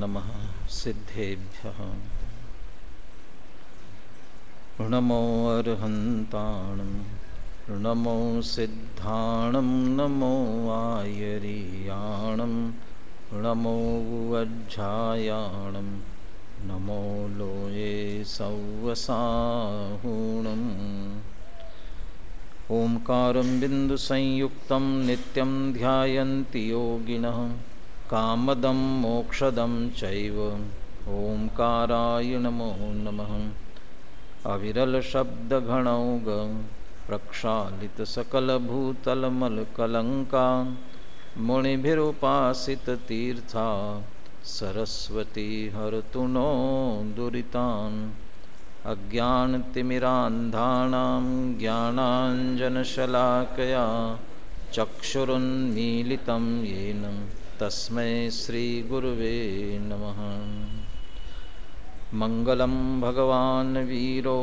नमः सिद्धेभ्यः नमो अर्हन्ताणं नमो सिद्धाणं नमो आयर्याणं नमो वज्झायाणं नमो लोये सव्वसाहुणम् ओंकारं बिन्दुसंयुक्तं नित्यं ध्यायन्ति योगिनः कामदं मोक्षदं चैव ओंकाराय नमो नमः अविरलशब्दघनौघ प्रक्षालितसकलभूतलमलकलङ्का मुनिभिरुपासिततीर्था सरस्वती हरतु नो दुरितान् अज्ञानतिमिरान्धानां ज्ञानाञ्जनशलाकया चक्षुरुन्मीलितं येन तस्मै श्रीगुरुवे नमः। मंगलं भगवान् वीरो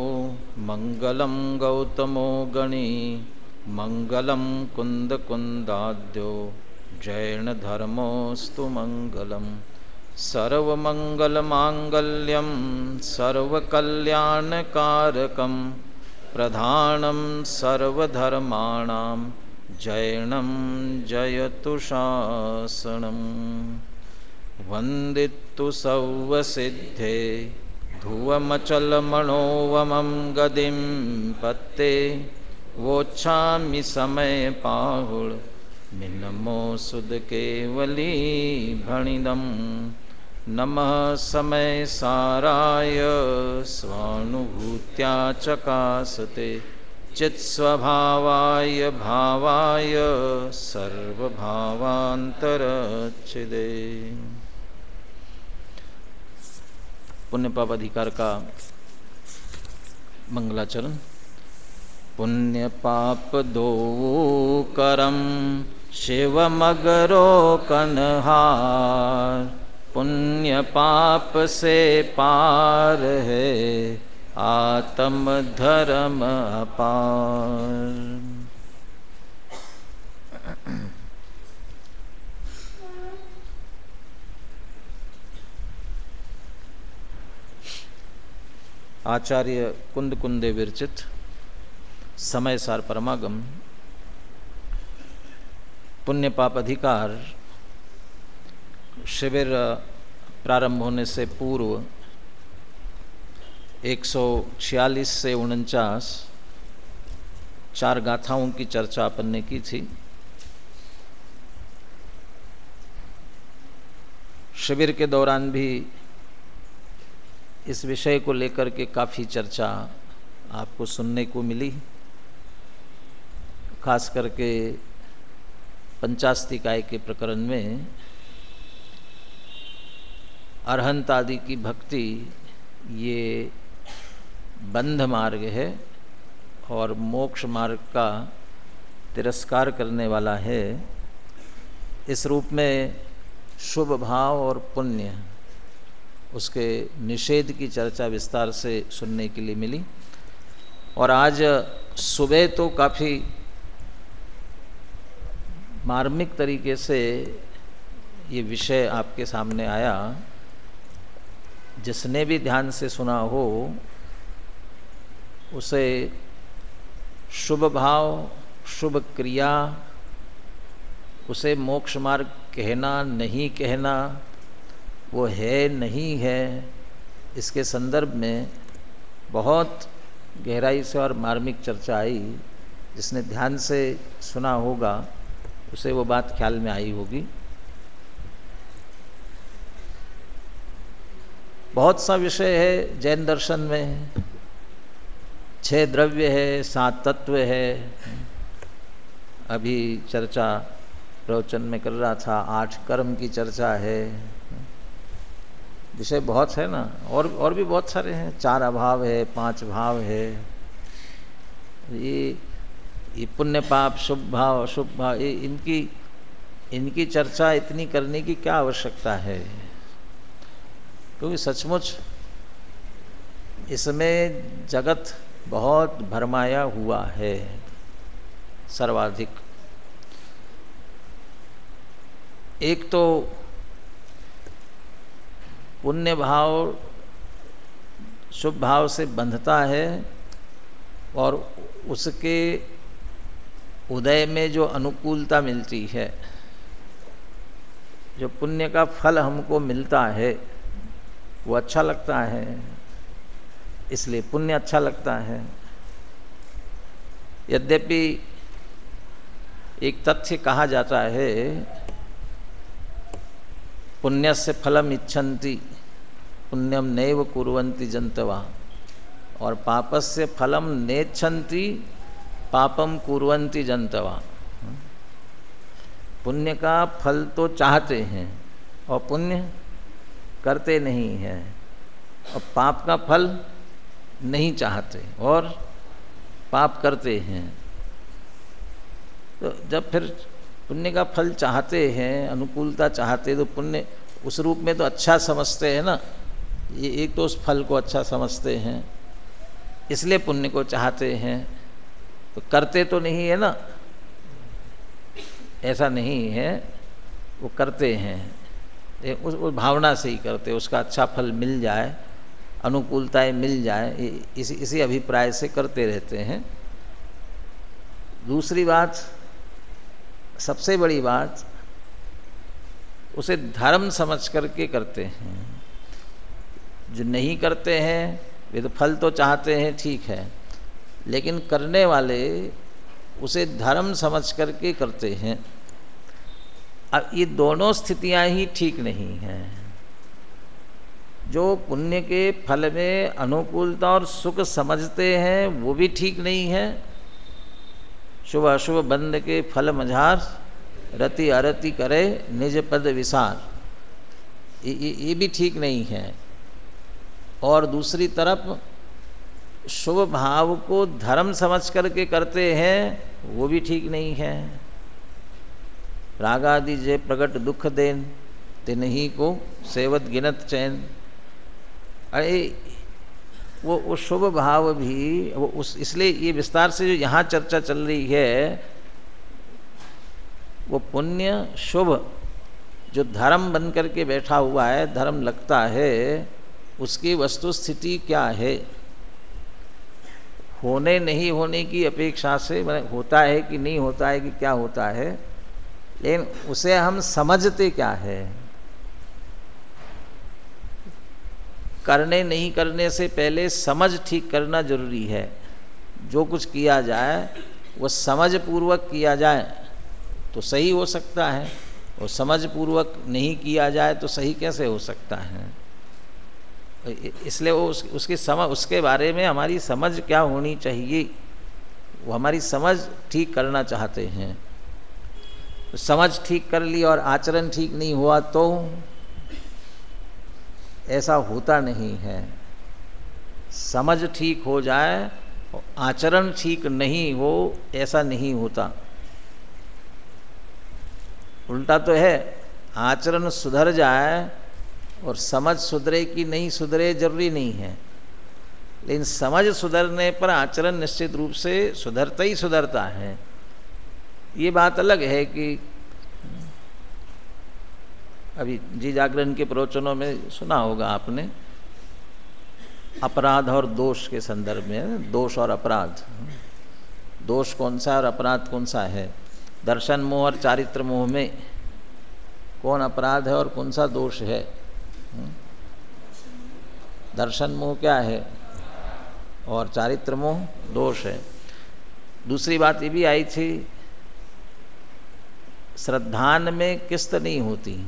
मंगलं गौतमो गणी मंगलं कुन्दकुन्दाद्यो जैनधर्मोऽस्तु मंगलम् सर्वमंगलमांगल्यं सर्वकल्याणकारकं प्रधानं सर्वधर्माणां जैनं जयतु शासनम् वन्दितु सव्वसिद्धे धुवमचलमणोवमं गदिं पत्ते वोच्छामि समय पाहुळ मिनमो सुद केवली भणिदं नमः समय साराय स्वानुभूत्या चकासते चित्स्वभावाय भावाय सर्वभावान्तरच्छिदे। पुण्य पाप अधिकार का मंगलाचरण। पुण्य पाप दो करम शिव मगरो कन्हार पुण्य पाप से पार है आत्म धर्म अपार। आचार्य कुंद कुंदे विरचित समय सार परमागम पुण्य पाप अधिकार शिविर प्रारंभ होने से पूर्व 146 से 49 4 गाथाओं की चर्चा अपन ने की थी। शिविर के दौरान भी इस विषय को लेकर के काफ़ी चर्चा आपको सुनने को मिली। खास करके पंचास्तिकाय के प्रकरण में अरहंत आदि की भक्ति ये बंध मार्ग है और मोक्ष मार्ग का तिरस्कार करने वाला है। इस रूप में शुभ भाव और पुण्य उसके निषेध की चर्चा विस्तार से सुनने के लिए मिली। और आज सुबह तो काफ़ी मार्मिक तरीके से ये विषय आपके सामने आया। जिसने भी ध्यान से सुना हो उसे शुभ भाव शुभ क्रिया उसे मोक्ष मार्ग कहना नहीं कहना वो है नहीं है इसके संदर्भ में बहुत गहराई से और मार्मिक चर्चा आई। जिसने ध्यान से सुना होगा उसे वो बात ख्याल में आई होगी। बहुत सा विषय है जैन दर्शन में। 6 द्रव्य है, 7 तत्व है। अभी चर्चा प्रवचन में कर रहा था 8 कर्म की चर्चा है। विषय बहुत है ना। और भी बहुत सारे हैं। 4 अभाव है, 5 भाव है। ये पुण्य पाप शुभ भाव अशुभ भाव इनकी चर्चा इतनी करने की क्या आवश्यकता है। क्योंकि सचमुच इसमें जगत बहुत भरमाया हुआ है सर्वाधिक। एक तो पुण्य भाव शुभ भाव से बंधता है और उसके उदय में जो अनुकूलता मिलती है, जो पुण्य का फल हमको मिलता है वो अच्छा लगता है, इसलिए पुण्य अच्छा लगता है। यद्यपि एक तथ्य कहा जाता है, पुण्यस्य फलम इच्छन्ति पुण्यम नैव कुर्वन्ति जन्तवः, और पापस्य फलम नेच्छन्ति पापम कुर्वन्ति जन्तवः। पुण्य का फल तो चाहते हैं और पुण्य करते नहीं हैं, और पाप का फल नहीं चाहते और पाप करते हैं। तो जब फिर पुण्य का फल चाहते हैं, अनुकूलता चाहते, तो पुण्य उस रूप में तो अच्छा समझते हैं ना, ये एक तो उस फल को अच्छा समझते हैं, इसलिए पुण्य को चाहते हैं। तो करते तो नहीं है ना, ऐसा नहीं है, वो करते हैं, उस भावना से ही करते, उसका अच्छा फल मिल जाए, अनुकूलताएं मिल जाए, इसी अभिप्राय से करते रहते हैं। दूसरी बात, सबसे बड़ी बात, उसे धर्म समझ करके करते हैं। जो नहीं करते हैं वे तो फल तो चाहते हैं, ठीक है, लेकिन करने वाले उसे धर्म समझ करके करते हैं। अब ये दोनों स्थितियां ही ठीक नहीं हैं। जो पुण्य के फल में अनुकूलता और सुख समझते हैं वो भी ठीक नहीं है। शुभ अशुभ बंद के फल मझार, रति अरति करे निज पद विसार, ये भी ठीक नहीं है। और दूसरी तरफ शुभ भाव को धर्म समझ करके करते हैं, वो भी ठीक नहीं है। रागादि जे प्रगट दुख देन, तिन्ही को सेवत गिनत चैन। अरे वो शुभ भाव भी वो इसलिए ये विस्तार से जो यहाँ चर्चा चल रही है, वो पुण्य शुभ जो धर्म बन करके बैठा हुआ है, धर्म लगता है, उसकी वस्तु स्थिति क्या है। होने नहीं होने की अपेक्षा से, होता है कि नहीं होता है कि क्या होता है, लेकिन उसे हम समझते क्या है। करने नहीं करने से पहले समझ ठीक करना जरूरी है। जो कुछ किया जाए वो समझ पूर्वक किया जाए तो सही हो सकता है, और समझ पूर्वक नहीं किया जाए तो सही कैसे हो सकता है। इसलिए वो उसकी समझ, उसके बारे में हमारी समझ क्या होनी चाहिए, वो हमारी समझ ठीक करना चाहते हैं। तो समझ ठीक कर ली और आचरण ठीक नहीं हुआ तो ऐसा होता नहीं है। समझ ठीक हो जाए और आचरण ठीक नहीं हो, ऐसा नहीं होता। उल्टा तो है, आचरण सुधर जाए और समझ सुधरे कि नहीं सुधरे जरूरी नहीं है, लेकिन समझ सुधरने पर आचरण निश्चित रूप से सुधरता ही सुधरता है। ये बात अलग है कि अभी जी जागरण के प्रवचनों में सुना होगा आपने, अपराध और दोष के संदर्भ में, दोष और अपराध, दोष कौन सा और अपराध कौन सा है। दर्शन मोह और चारित्र मोह में कौन अपराध है और कौन सा दोष है। दर्शन मोह क्या है और चारित्र मोह दोष है। दूसरी बात ये भी आई थी, श्रद्धान में किस्त नहीं होती।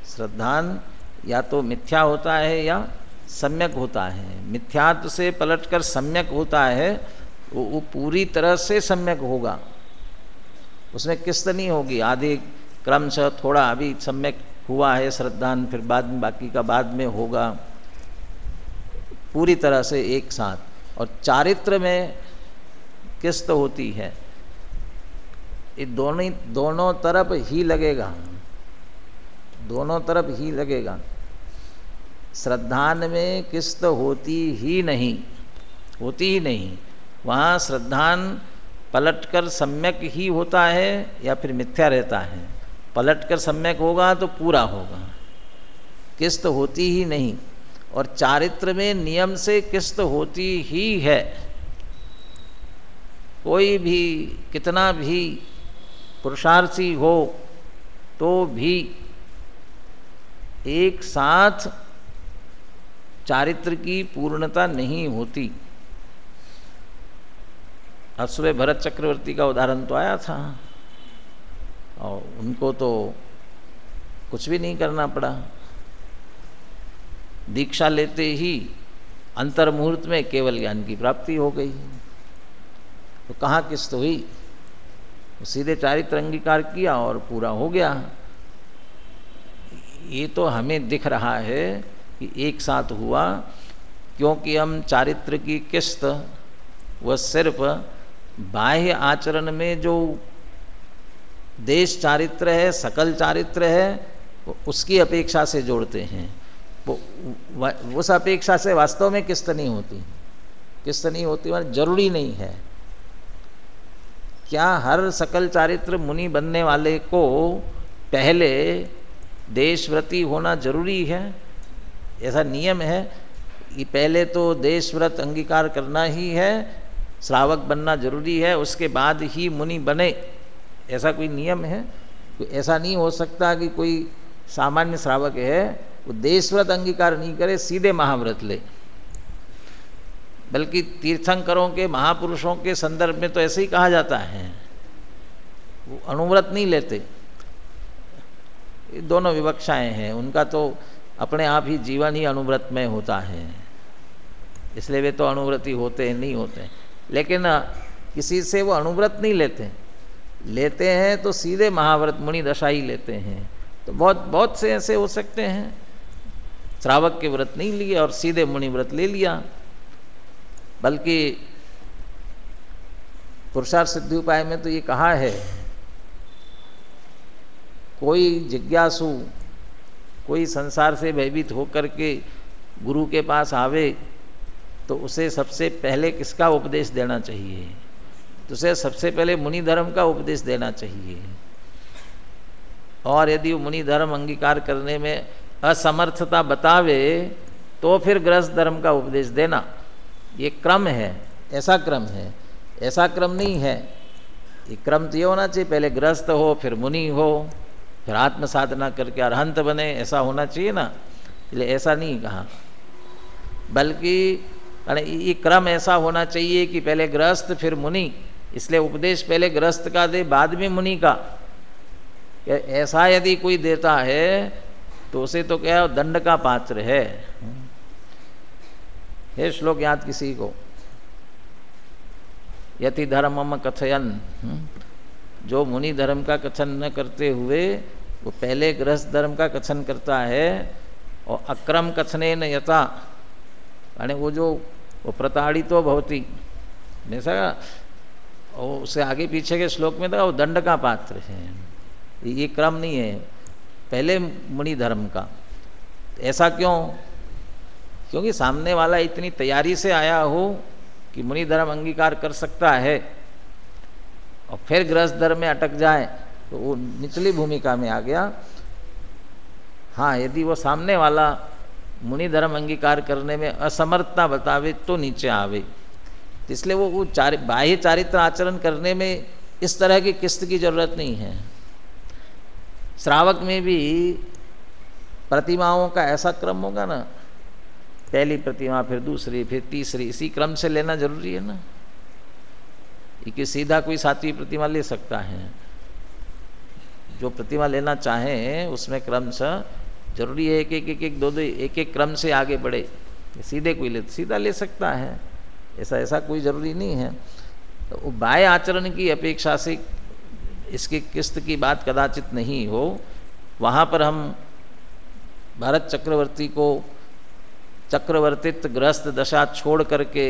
श्रद्धान या तो मिथ्या होता है या सम्यक होता है। मिथ्यात्व से पलटकर सम्यक होता है, वो पूरी तरह से सम्यक होगा, उसमें किस्त नहीं होगी। आधे क्रम से थोड़ा अभी सम्यक हुआ है श्रद्धान, फिर बाद में बाकी का बाद में होगा, पूरी तरह से एक साथ। और चारित्र में किस्त होती है, ये दोनों तरफ ही लगेगा, दोनों तरफ ही लगेगा। श्रद्धान में किस्त होती ही नहीं। वहाँ श्रद्धान पलटकर सम्यक ही होता है या फिर मिथ्या रहता है। पलटकर सम्यक होगा तो पूरा होगा, किस्त होती ही नहीं, और चारित्र में नियम से किस्त होती ही है। कोई भी कितना भी पुरुषार्थी हो तो भी एक साथ चारित्र की पूर्णता नहीं होती। आज सुबह भरत चक्रवर्ती का उदाहरण तो आया था, और उनको तो कुछ भी नहीं करना पड़ा। दीक्षा लेते ही अंतर्मुहूर्त में केवल ज्ञान की प्राप्ति हो गई। तो कहाँ किस्त हुई? तो सीधे चारित्र अंगीकार किया और पूरा हो गया। ये तो हमें दिख रहा है कि एक साथ हुआ, क्योंकि हम चारित्र की किस्त वह सिर्फ बाह्य आचरण में जो देश चारित्र है, सकल चारित्र है, उसकी अपेक्षा से जोड़ते हैं। वो उस अपेक्षा से वास्तव में किस्त नहीं होती। किस्त नहीं होती मतलब जरूरी नहीं है। क्या हर सकल चारित्र मुनि बनने वाले को पहले देशव्रती होना जरूरी है? ऐसा नियम है कि पहले तो देशव्रत अंगीकार करना ही है, श्रावक बनना जरूरी है, उसके बाद ही मुनि बने, ऐसा कोई नियम है? तो ऐसा नहीं हो सकता कि कोई सामान्य श्रावक है वो देशव्रत अंगीकार नहीं करे, सीधे महाव्रत ले। बल्कि तीर्थंकरों के, महापुरुषों के संदर्भ में तो ऐसे ही कहा जाता है, वो अनुव्रत नहीं लेते। ये दोनों विवक्षाएं हैं। उनका तो अपने आप ही जीवन ही अनुव्रत में होता है, इसलिए वे तो अनुव्रती होते हैं, नहीं होते। लेकिन किसी से वो अनुव्रत नहीं लेते, लेते हैं तो सीधे महाव्रत मुनि दशा ही लेते हैं। तो बहुत बहुत से ऐसे हो सकते हैं, श्रावक के व्रत नहीं लिए और सीधे मुनि व्रत ले लिया। बल्कि पुरुषार्थ सिद्धि उपाय में तो ये कहा है, कोई जिज्ञासु, कोई संसार से भयभीत होकर के गुरु के पास आवे तो उसे सबसे पहले किसका उपदेश देना चाहिए? तो उसे सबसे पहले मुनि धर्म का उपदेश देना चाहिए। और यदि वो मुनि धर्म अंगीकार करने में असमर्थता बतावे तो फिर गृहस्थ धर्म का उपदेश देना। ये क्रम है, ऐसा क्रम है, ऐसा क्रम नहीं है। ये क्रम तो ये होना चाहिए, पहले गृहस्थ हो, फिर मुनि हो, फिर आत्म साधना करके अरहंत बने, ऐसा होना चाहिए ना। इसलिए ऐसा नहीं कहा, बल्कि ये क्रम ऐसा होना चाहिए कि पहले गृहस्थ फिर मुनि। इसलिए उपदेश पहले गृहस्थ का दे, बाद में मुनि का। ऐसा यदि कोई देता है तो उसे तो क्या दंड का पात्र है। ये श्लोक याद किसी को? यति धर्मम कथयन, जो मुनि धर्म का कथन न करते हुए वो पहले गृहस्थ धर्म का कथन करता है, और अक्रम कथने न यथा, यानी वो प्रताड़ितो भवति, जैसा और उससे आगे पीछे के श्लोक में था वो दंड का पात्र है। ये क्रम नहीं है पहले मुनि धर्म का। ऐसा क्यों? क्योंकि सामने वाला इतनी तैयारी से आया हो कि मुनि धर्म अंगीकार कर सकता है और फिर गृहस्थ धर्म में अटक जाए तो वो निचली भूमिका में आ गया। हाँ, यदि वो सामने वाला मुनि धर्म अंगीकार करने में असमर्थता बतावे तो नीचे आवे। तो इसलिए वो बाह्य चारित्र आचरण करने में इस तरह की किस्त की जरूरत नहीं है। श्रावक में भी प्रतिमाओं का ऐसा क्रम होगा ना, पहली प्रतिमा, फिर दूसरी, फिर तीसरी, इसी क्रम से लेना जरूरी है ना। कि सीधा कोई 7वीं प्रतिमा ले सकता है? जो प्रतिमा लेना चाहे उसमें क्रम से जरूरी है कि एक दो एक क्रम से आगे बढ़े। सीधे कोई सीधा ले सकता है, ऐसा कोई ज़रूरी नहीं है। तो बाह्य आचरण की अपेक्षा से इसकी किस्त की बात कदाचित नहीं हो। वहाँ पर हम भरत चक्रवर्ती को चक्रवर्तित्व गृहस्थ दशा छोड़ करके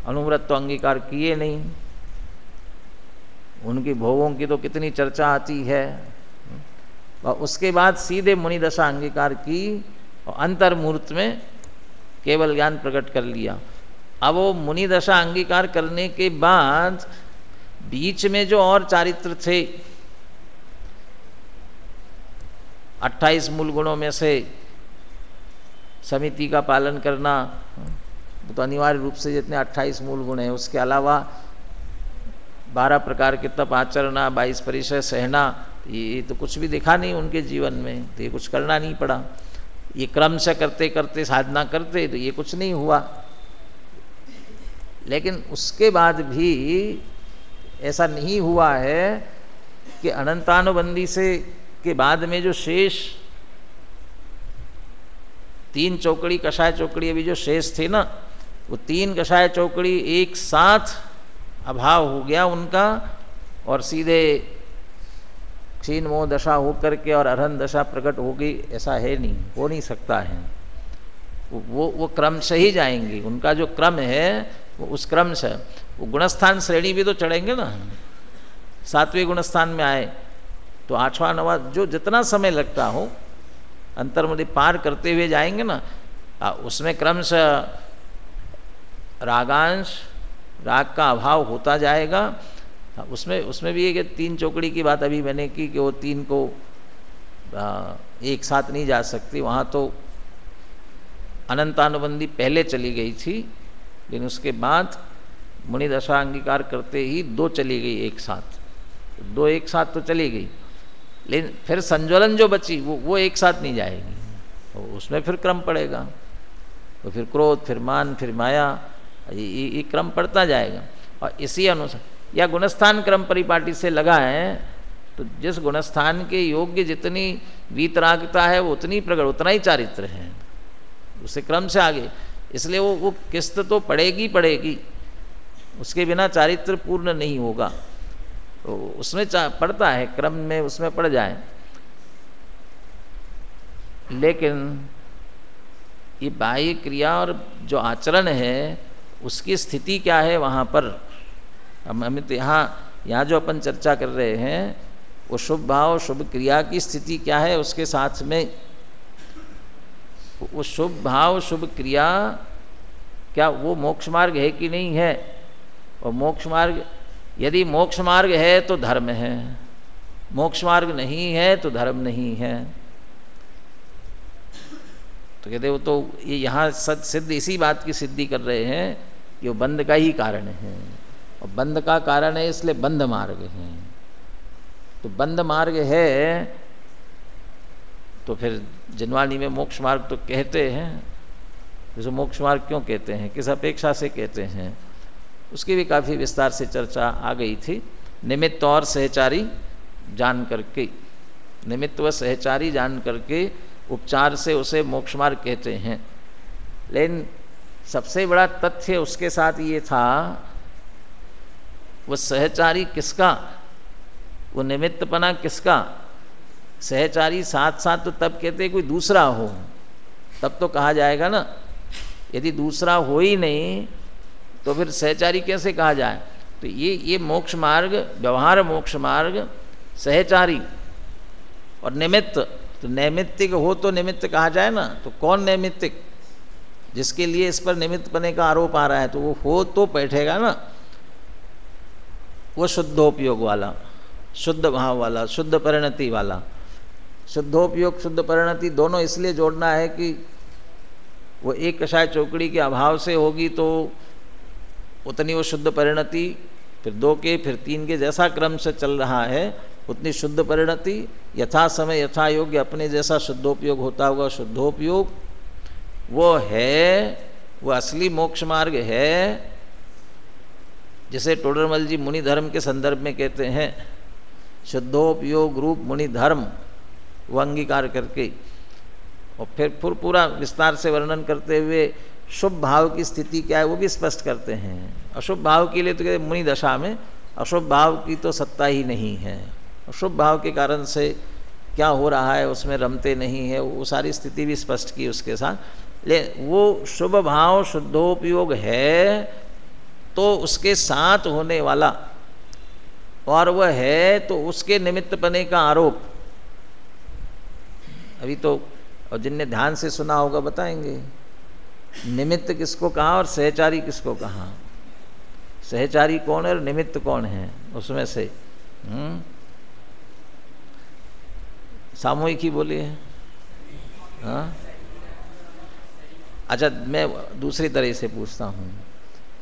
अनुव्रत तो अंगीकार किए नहीं। उनकी भोगों की तो कितनी चर्चा आती है, और उसके बाद सीधे मुनि दशा अंगीकार की और अंतर्मुहूर्त में केवल ज्ञान प्रकट कर लिया। अब वो मुनि दशा अंगीकार करने के बाद बीच में जो और चारित्र थे, 28 मूल गुणों में से समिति का पालन करना, तो अनिवार्य रूप से जितने 28 मूल गुण हैं, उसके अलावा 12 प्रकार के तप आचरना, 22 परिचय सहना, ये तो कुछ भी दिखा नहीं उनके जीवन में, तो ये कुछ करना नहीं पड़ा। ये क्रम से करते करते साधना करते तो ये कुछ नहीं हुआ। लेकिन उसके बाद भी ऐसा नहीं हुआ है कि अनंतानुबंधी से के बाद में जो शेष 3 चौकड़ी कषाय चौकड़ी अभी जो शेष थे ना, वो 3 कषाय चौकड़ी एक साथ अभाव हो गया उनका, और सीधे क्षीण मोह दशा होकर के और अरहन दशा प्रकट हो गई, ऐसा है नहीं, हो नहीं सकता है। वो क्रम से ही जाएंगे, उनका जो क्रम है वो उस क्रम से। वो गुणस्थान श्रेणी भी तो चढ़ेंगे ना, 7वें गुणस्थान में आए तो 8वां 9वां जो जितना समय लगता हो अंतर्मधि पार करते हुए जाएंगे ना, उसमें क्रम से रागांश राग का अभाव होता जाएगा। उसमें भी एक 3 चौकड़ी की बात अभी मैंने की कि वो 3 को एक साथ नहीं जा सकती, वहाँ तो अनंतानुबंधी पहले चली गई थी, लेकिन उसके बाद मुनि दशा अंगीकार करते ही 2 चली गई एक साथ, 2 एक साथ तो चली गई, लेकिन फिर संज्वलन जो बची वो एक साथ नहीं जाएगी, तो उसमें फिर क्रम पड़ेगा, तो फिर क्रोध, फिर मान, फिर माया, ये क्रम पड़ता जाएगा। और इसी अनुसार या गुणस्थान क्रम परिपाटी से लगा है, तो जिस गुणस्थान के योग्य जितनी वीतरागता है वो उतनी प्रगट, उतना ही चारित्र है, उससे क्रम से आगे। इसलिए वो किस्त तो पड़ेगी, उसके बिना चारित्र पूर्ण नहीं होगा, तो उसमें पड़ता है, क्रम में उसमें पड़ जाए। लेकिन ये बाह्य क्रिया और जो आचरण है उसकी स्थिति क्या है वहाँ पर, हमें तो यहाँ जो अपन चर्चा कर रहे हैं वो शुभ भाव शुभ क्रिया की स्थिति क्या है, उसके साथ में वो शुभ भाव शुभ क्रिया क्या वो मोक्ष मार्ग है कि नहीं है। और मोक्ष मार्ग, यदि मोक्ष मार्ग है तो धर्म है, मोक्ष मार्ग नहीं है तो धर्म नहीं है। तो कहते वो तो ये यहाँ सिद्ध इसी बात की सिद्धि कर रहे हैं कि वो बंध का ही कारण है, और बंध का कारण है इसलिए बंध मार्ग है। तो बंध मार्ग है तो फिर जिनवाणी में मोक्ष मार्ग तो कहते हैं, जैसे मोक्ष मार्ग क्यों कहते हैं, किस अपेक्षा से कहते हैं, उसकी भी काफ़ी विस्तार से चर्चा आ गई थी। निमित्त और सहचारी जान करके, निमित्त व सहचारी जान करके उपचार से उसे मोक्ष मार्ग कहते हैं। लेकिन सबसे बड़ा तथ्य उसके साथ ये था, वो सहचारी किसका, वो निमित्तपना किसका। सहचारी साथ साथ तो तब कहते कोई दूसरा हो, तब तो कहा जाएगा ना, यदि दूसरा हो ही नहीं तो फिर सहचारी कैसे कहा जाए। तो ये मोक्ष मार्ग, व्यवहार मोक्ष मार्ग सहचारी और निमित्त, तो नैमित्तिक हो तो निमित्त कहा जाए ना। तो कौन नैमित्तिक, जिसके लिए इस पर निमित्त बने का आरोप आ रहा है, तो वो हो तो बैठेगा ना, वो शुद्धोपयोग वाला, शुद्ध भाव वाला, शुद्ध परिणति वाला। शुद्धोपयोग शुद्ध परिणति दोनों इसलिए जोड़ना है कि वो एक कषाय चौकड़ी के अभाव से होगी तो उतनी वो शुद्ध परिणति, फिर 2 के फिर 3 के जैसा क्रम से चल रहा है उतनी शुद्ध परिणति, यथा समय यथा योग्य अपने जैसा शुद्धोपयोग होता होगा, शुद्धोपयोग वो है, वो असली मोक्ष मार्ग है। जिसे टोडरमल जी मुनि धर्म के संदर्भ में कहते हैं, शुद्धोपयोग रूप मुनि धर्म, वो अंगीकार करके और फिर पूरा विस्तार से वर्णन करते हुए शुभ भाव की स्थिति क्या है वो भी स्पष्ट करते हैं। अशुभ भाव के लिए तो कहते मुनि दशा में अशुभ भाव की तो सत्ता ही नहीं है, अशुभ भाव के कारण से क्या हो रहा है उसमें रमते नहीं है, वो सारी स्थिति भी स्पष्ट की उसके साथ। ले वो शुभ भाव शुद्धोपयोग है तो उसके साथ होने वाला, और वह है तो उसके निमित्त बने का आरोप। अभी तो और जिनने ध्यान से सुना होगा बताएंगे निमित्त किसको कहा और सहचारी किसको कहा। सहचारी कौन है और निमित्त कौन है उसमें से। सामूहिक ही बोलिए। हाँ अच्छा, मैं दूसरी तरह से पूछता हूँ,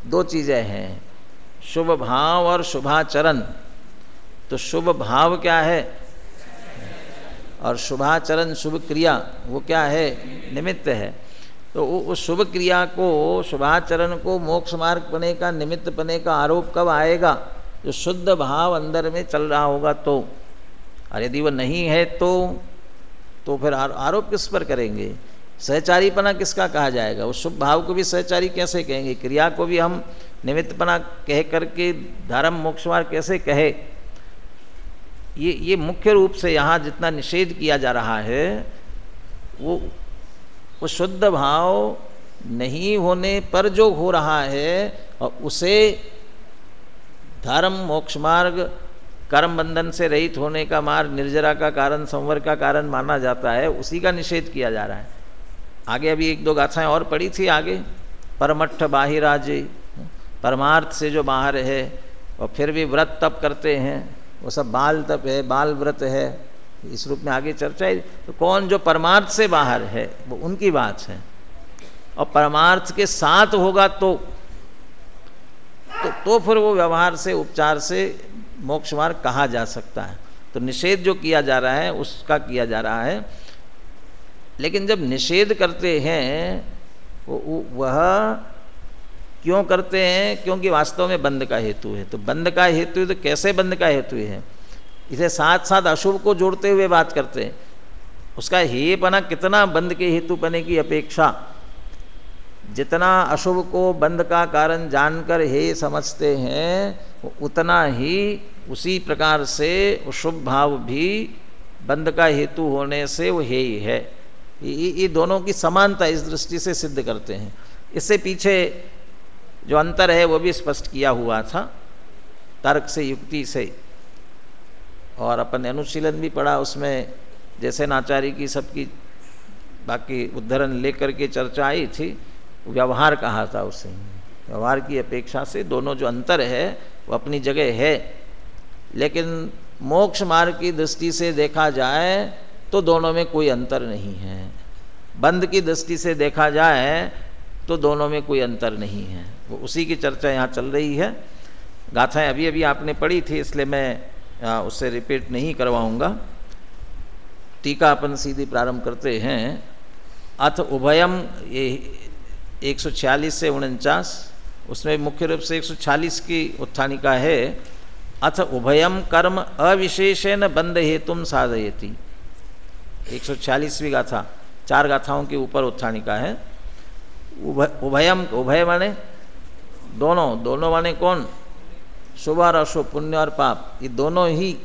दो चीज़ें हैं, शुभ भाव और शुभाचरण। तो शुभ भाव क्या है और शुभाचरण शुभ क्रिया वो क्या है, निमित्त है। तो उस शुभ क्रिया को, शुभाचरण को मोक्ष मार्ग बने का, निमित्त बने का आरोप कब आएगा? जो शुद्ध भाव अंदर में चल रहा होगा तो। और यदि वो नहीं है तो फिर आरोप किस पर करेंगे? सहचारीपना किसका कहा जाएगा? उस शुभ भाव को भी सहचारी कैसे कहेंगे? क्रिया को भी हम निमित्तपना कह करके धर्म मोक्ष मार्ग कैसे कहे? ये मुख्य रूप से यहाँ जितना निषेध किया जा रहा है वो शुद्ध भाव नहीं होने पर जो हो रहा है और उसे धर्म मोक्ष मार्ग कर्म बंधन से रहित होने का मार्ग, निर्जरा का कारण, संवर का कारण माना जाता है, उसी का निषेध किया जा रहा है। आगे अभी एक दो गाथाएं और पढ़ी थी आगे, परमट्ठ बाहिराजे, परमार्थ से जो बाहर है और फिर भी व्रत तप करते हैं, वो सब बाल तप है, बाल व्रत है, इस रूप में आगे चर्चा है। तो कौन जो परमार्थ से बाहर है वो उनकी बात है, और परमार्थ के साथ होगा तो फिर वो व्यवहार से, उपचार से मोक्ष मार्ग कहा जा सकता है। तो निषेध जो किया जा रहा है उसका किया जा रहा है। लेकिन जब निषेध करते हैं वह क्यों करते हैं? क्योंकि वास्तव में बंध का हेतु है। तो बंध का हेतु है तो कैसे बंध का हेतु है? इसे साथ साथ अशुभ को जोड़ते हुए बात करते हैं। उसका हेयपना कितना बंध के हेतुपने की अपेक्षा, जितना अशुभ को बंध का कारण जानकर हेय समझते हैं उतना ही उसी प्रकार से शुभ भाव भी बंध का हेतु होने से वो हेय है। ये दोनों की समानता इस दृष्टि से सिद्ध करते हैं। इससे पीछे जो अंतर है वो भी स्पष्ट किया हुआ था तर्क से, युक्ति से, और अपन अनुशीलन भी पढ़ा उसमें, जैसे नाचारी की सबकी बाकी उद्धरण लेकर के चर्चा आई थी। व्यवहार कहा था उसे, व्यवहार की अपेक्षा से दोनों जो अंतर है वो अपनी जगह है, लेकिन मोक्ष मार्ग की दृष्टि से देखा जाए तो दोनों में कोई अंतर नहीं है। बंध की दृष्टि से देखा जाए तो दोनों में कोई अंतर नहीं है। वो उसी की चर्चा यहाँ चल रही है। गाथाएं अभी अभी आपने पढ़ी थी, इसलिए मैं उससे रिपीट नहीं करवाऊँगा। टीका अपन सीधी प्रारंभ करते हैं। अथ उभयम, ये 146 से 49, उसमें मुख्य रूप से 146 की उत्थानिका है। अथ उभयम कर्म अविशेषेण बंध हेतुम साधयति। 146वीं गाथा, 4 गाथाओं के ऊपर उत्थानिका है। उभयम, उभय माने दोनों, दोनों माने कौन? शुभ और अशुभ, पुण्य और पाप, ये दोनों ही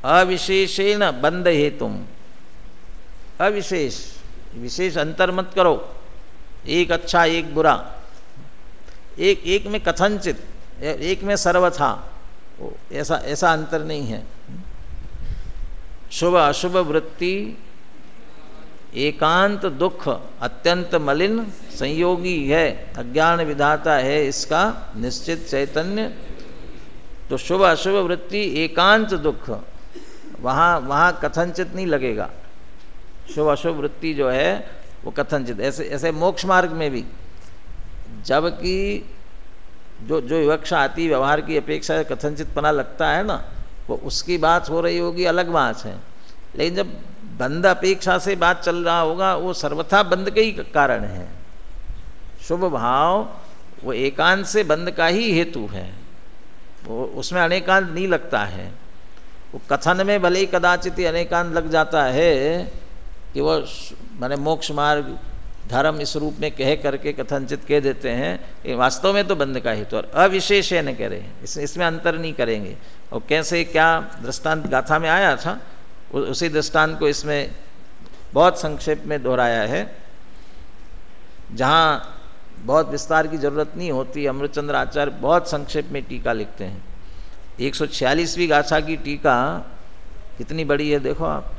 अविशेषेण बंध हेतुम। अविशेष, विशेष अंतर मत करो, एक अच्छा एक बुरा, एक में कथनचित, एक में सर्वथा, ऐसा अंतर नहीं है। शुभ अशुभ वृत्ति एकांत दुख अत्यंत मलिन संयोगी है, अज्ञान विधाता है इसका निश्चित चैतन्य। तो शुभ अशुभ वृत्ति एकांत दुख, वहाँ कथनचित नहीं लगेगा। शुभ अशुभ वृत्ति जो है वो कथनचित, ऐसे मोक्ष मार्ग में भी, जबकि जो विवक्षा आती व्यवहार की अपेक्षा कथनचितपना लगता है ना, वो उसकी बात हो रही होगी, अलग बात है। लेकिन जब बंध अपेक्षा से बात चल रहा होगा वो सर्वथा बंध के ही कारण है। शुभ भाव वो एकांत से बंध का ही हेतु है, वो उसमें अनेकांत नहीं लगता है। वो कथन में भले ही कदाचित ही अनेकांत लग जाता है कि वो माने मोक्ष मार्ग धर्म इस रूप में कह करके कथनचित कह देते हैं, ये वास्तव में तो बंध का हेतु और अविशेष है न कह रहे हैं, इसमें अंतर नहीं करेंगे। और कैसे क्या दृष्टांत गाथा में आया था, उसी दृष्टांत को इसमें बहुत संक्षेप में दोहराया है। जहाँ बहुत विस्तार की जरूरत नहीं होती, अमृतचंद्र आचार्य बहुत संक्षेप में टीका लिखते हैं। 146वीं गाथा की टीका कितनी बड़ी है देखो आप,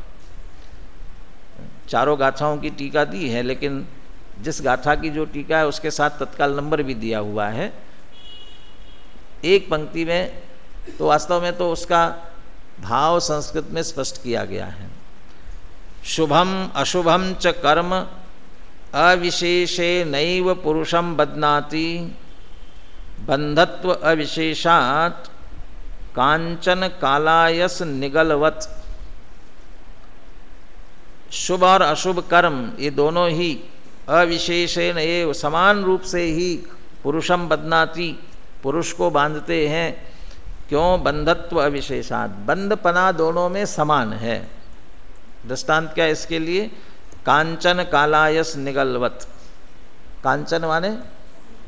चारों गाथाओं की टीका दी है, लेकिन जिस गाथा की जो टीका है उसके साथ तत्काल नंबर भी दिया हुआ है एक पंक्ति में। तो वास्तव में तो उसका भाव संस्कृत में स्पष्ट किया गया है। शुभम अशुभम च कर्म अविशेषे नैव पुरुषं बध्नाति बंधत्व अविशेषात् कांचन कालायस निगलवत। शुभ और अशुभ कर्म ये दोनों ही अविशेषेण एव समान रूप से ही पुरुषम बध्नाति पुरुष को बांधते हैं। क्यों? बंधत्व अविशेषात, बंधपना दोनों में समान है। दृष्टांत क्या है इसके लिए? कांचन कालायस निगलवत। कांचन माने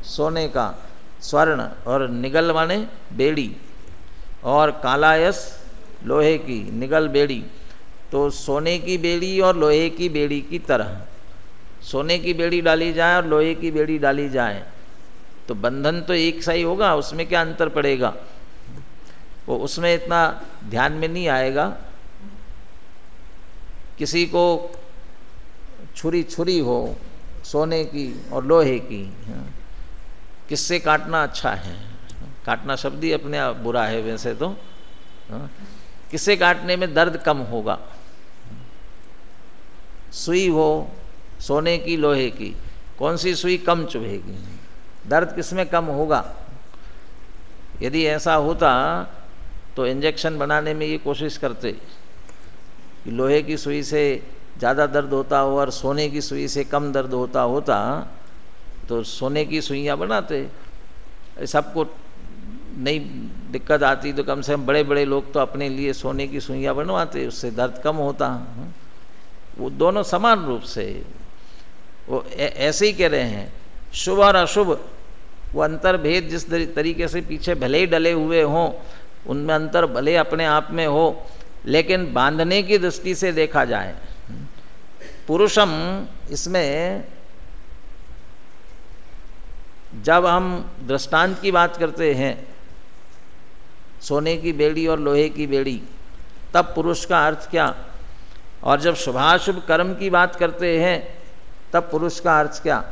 सोने का, स्वर्ण, और निगल माने बेड़ी, और कालायस लोहे की, निगल बेड़ी। तो सोने की बेड़ी और लोहे की बेड़ी की तरह सोने की बेड़ी डाली जाए और लोहे की बेड़ी डाली जाए तो बंधन तो एक सा ही होगा, उसमें क्या अंतर पड़ेगा? वो उसमें इतना ध्यान में नहीं आएगा। किसी को छुरी हो सोने की और लोहे की, किससे काटना अच्छा है? काटना शब्द ही अपने आप बुरा है वैसे तो। किससे काटने में दर्द कम होगा? सुई हो सोने की लोहे की, कौन सी सुई कम चुभेगी? दर्द किसमें कम होगा? यदि ऐसा होता तो इंजेक्शन बनाने में ये कोशिश करते कि लोहे की सुई से ज़्यादा दर्द होता हो और सोने की सुई से कम दर्द होता तो सोने की सुइयाँ बनाते। सबको नहीं दिक्कत आती तो कम से कम बड़े बड़े लोग तो अपने लिए सोने की सुइयाँ बनवाते, उससे दर्द कम होता। वो दोनों समान रूप से वो ऐसे ही कह रहे हैं। शुभ और अशुभ वो अंतर भेद जिस तरीके से पीछे भले ही डले हुए हों, उनमें अंतर भले अपने आप में हो, लेकिन बांधने की दृष्टि से देखा जाए पुरुषम, इसमें जब हम दृष्टांत की बात करते हैं सोने की बेड़ी और लोहे की बेड़ी, तब पुरुष का अर्थ क्या? और जब शुभाशुभ कर्म की बात करते हैं तब पुरुष का अर्थ क्या?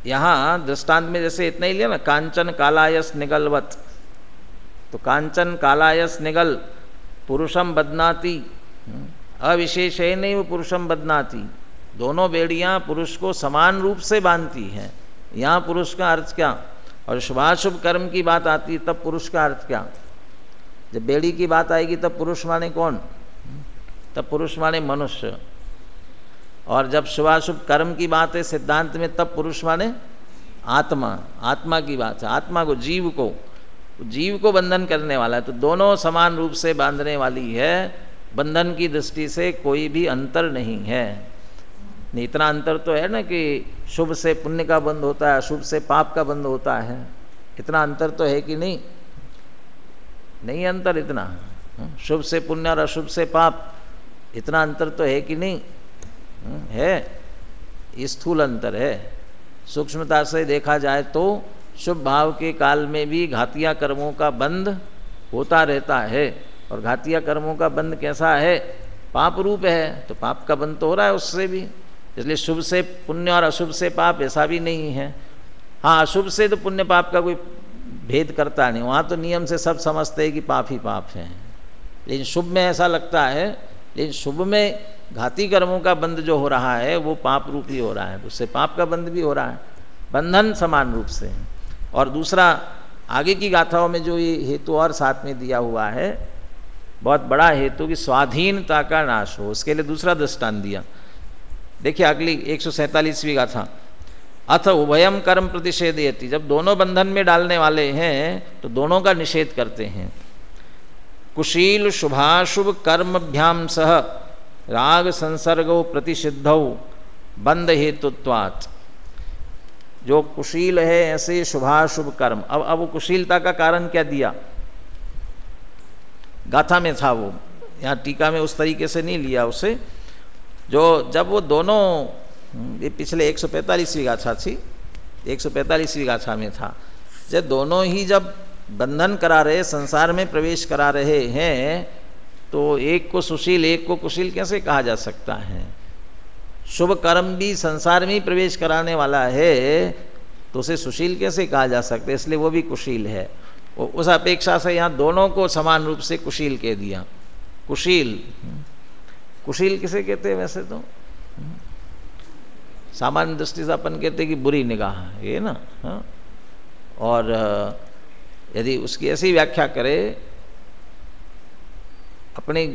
यहाँ दृष्टांत में जैसे इतना ही लिया ना, कांचन कालायस निगलवत, तो कांचन कालायस निगल पुरुषम बध्नाति, अविशेषेण वो पुरुषम बध्नाति। दोनों बेड़ियाँ पुरुष को समान रूप से बांधती हैं। यहाँ पुरुष का अर्थ क्या? और शुभाशुभ कर्म की बात आती है तब पुरुष का अर्थ क्या? जब बेड़ी की बात आएगी तब पुरुष माने कौन? तब पुरुष माने मनुष्य। और जब शुभाशुभ कर्म की बात है सिद्धांत में तब पुरुष माने आत्मा। आत्मा की बात है, आत्मा को, जीव को बंधन करने वाला है। तो दोनों समान रूप से बांधने वाली है, बंधन की दृष्टि से कोई भी अंतर नहीं है। नहीं, इतना अंतर तो है ना कि शुभ से पुण्य का बंध होता है, अशुभ से पाप का बंध होता है। इतना अंतर तो है कि नहीं? नहीं अंतर इतना। शुभ से पुण्य और अशुभ से पाप, इतना अंतर तो है कि नहीं? है, स्थूल अंतर है। सूक्ष्मता से देखा जाए तो शुभ भाव के काल में भी घातिया कर्मों का बंध होता रहता है। और घातिया कर्मों का बंध कैसा है? पाप रूप है, तो पाप का बंध तो हो रहा है उससे भी। इसलिए शुभ से पुण्य और अशुभ से पाप ऐसा भी नहीं है। हाँ, अशुभ से तो पुण्य पाप का कोई भेद करता नहीं, वहाँ तो नियम से सब समझते हैं कि पाप ही पाप है। लेकिन शुभ में ऐसा लगता है, लेकिन शुभ में घाती कर्मों का बंध जो हो रहा है वो पाप रूप ही हो रहा है, उससे पाप का बंध भी हो रहा है, बंधन समान रूप से। और दूसरा आगे की गाथाओं में जो ये हेतु और साथ में दिया हुआ है, बहुत बड़ा हेतु कि स्वाधीनता का नाश हो, उसके लिए दूसरा दृष्टांत दिया। देखिए अगली 147वीं गाथा। अथ उभयम कर्म प्रतिषेधयति, जब दोनों बंधन में डालने वाले हैं तो दोनों का निषेध करते हैं। कुशील शुभाशुभ कर्मभ्याम सह राग संसर्गो प्रतिषिद्धौ बंध हेतुत्वात्। जो कुशील है ऐसे शुभाशुभ कर्म, अब वो कुशीलता का कारण क्या दिया? गाथा में था वो, यहाँ टीका में उस तरीके से नहीं लिया उसे। जो जब वो दोनों, ये पिछले 145वीं गाथा थी, 145वीं गाथा में था, जब दोनों ही जब बंधन करा रहे, संसार में प्रवेश करा रहे हैं, तो एक को सुशील एक को कुशील कैसे कहा जा सकता है? शुभ कर्म भी संसार में ही प्रवेश कराने वाला है तो उसे सुशील कैसे कहा जा सकता है? इसलिए वो भी कुशील है। उस अपेक्षा से यहाँ दोनों को समान रूप से कुशील कह दिया। कुशील, कुशील किसे कहते हैं वैसे तो? सामान्य दृष्टि से अपन कहते कि बुरी निगाह ये ना, हाँ। और यदि उसकी ऐसी व्याख्या करे, अपनी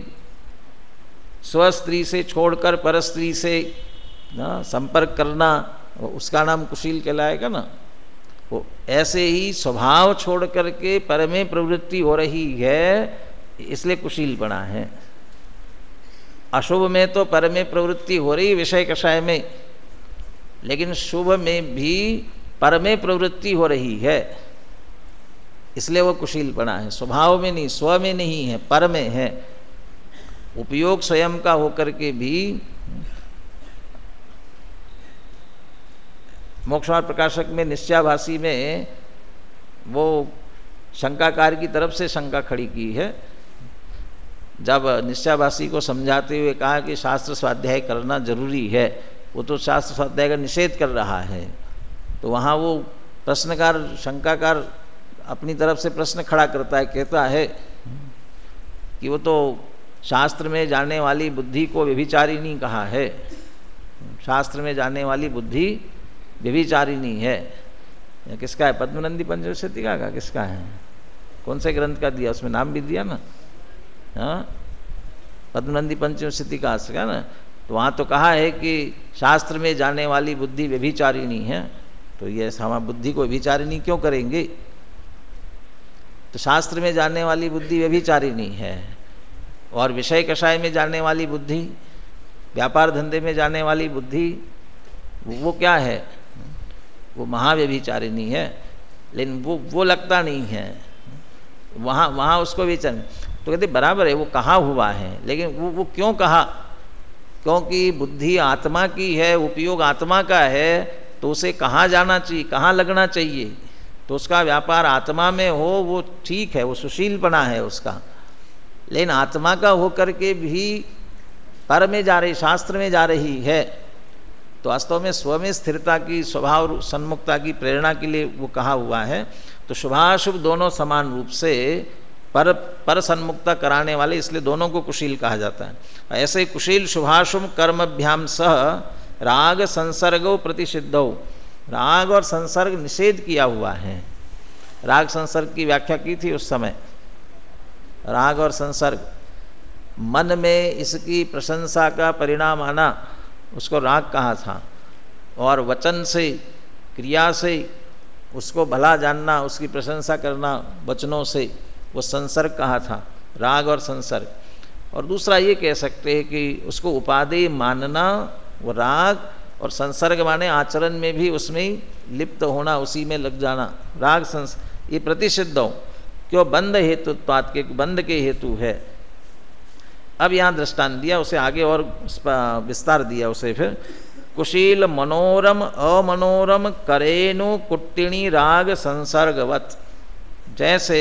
स्वस्त्री से छोड़कर पर स्त्री से ना संपर्क करना, उसका नाम कुशील कहलाएगा ना। वो ऐसे ही स्वभाव छोड़ करके पर में प्रवृत्ति हो रही है, इसलिए कुशील बना है। अशुभ में तो पर में प्रवृत्ति हो रही विषय कषाय में, लेकिन शुभ में भी पर में प्रवृत्ति हो रही है, इसलिए वो कुशील बना है। स्वभाव में नहीं, स्व में नहीं है, पर में है। उपयोग स्वयं का होकर के भी मोक्षमार्ग प्रकाशक में निश्चयाभासी में वो शंकाकार की तरफ से शंका खड़ी की है। जब निश्चयाभासी को समझाते हुए कहा कि शास्त्र स्वाध्याय करना जरूरी है, वो तो शास्त्र स्वाध्याय का निषेध कर रहा है, तो वहाँ वो प्रश्नकार शंकाकार अपनी तरफ से प्रश्न खड़ा करता है, कहता है कि वो तो शास्त्र में जाने वाली बुद्धि को व्यभिचारिणी कहा है। शास्त्र में जाने वाली बुद्धि व्यभिचारिणी है। किसका है? पद्मनंदी पंचशतीका का किसका है? कौन से ग्रंथ का दिया? उसमें नाम भी दिया ना, हाँ, पद्मनंदी पंचशतीका का ना। तो वहाँ तो कहा है कि शास्त्र में जाने वाली बुद्धि व्यभिचारिणी है, तो ये हम बुद्धि को व्यभिचारिणी क्यों करेंगे? तो शास्त्र में जाने वाली बुद्धि व्यभिचारिणी है, और विषय कषाय में जाने वाली बुद्धि, व्यापार धंधे में जाने वाली बुद्धि, वो क्या है? वो महाव्यभिचारिणी है। लेकिन वो लगता नहीं है, वहाँ उसको विचार। तो कहते बराबर है, वो कहा हुआ है, लेकिन वो क्यों कहा? क्योंकि बुद्धि आत्मा की है, उपयोग आत्मा का है, तो उसे कहाँ जाना चाहिए, कहाँ लगना चाहिए? तो उसका व्यापार आत्मा में हो, वो ठीक है, वो सुशीलपना है उसका। लेकिन आत्मा का होकर के भी पर में जा रही, शास्त्र में जा रही है, तो वास्तव में स्व में स्थिरता की, स्वभाव सन्मुखता की प्रेरणा के लिए वो कहा हुआ है। तो शुभाशुभ दोनों समान रूप से पर सन्मुखता कराने वाले, इसलिए दोनों को कुशील कहा जाता है। ऐसे कुशील शुभाशुभ कर्मभ्याम सह राग संसर्गो प्रतिषिद्धौ, राग और संसर्ग निषेध किया हुआ है। राग संसर्ग की व्याख्या की थी उस समय। राग और संसर्ग, मन में इसकी प्रशंसा का परिणाम आना, उसको राग कहा था, और वचन से, क्रिया से उसको भला जानना, उसकी प्रशंसा करना वचनों से, वो संसर्ग कहा था, राग और संसर्ग। और दूसरा ये कह सकते हैं कि उसको उपादेय मानना, वो राग, और संसर्ग माने आचरण में भी उसमें लिप्त होना, उसी में लग जाना, राग ये प्रतिषिद्ध हो, क्यों? बंध हेतुत्वात् के, बंध के हेतु है। अब यहाँ दृष्टांत दिया, उसे आगे और विस्तार दिया उसे फिर। कुशील मनोरम अमनोरम करेणु कुट्टिणी राग संसर्गवत। जैसे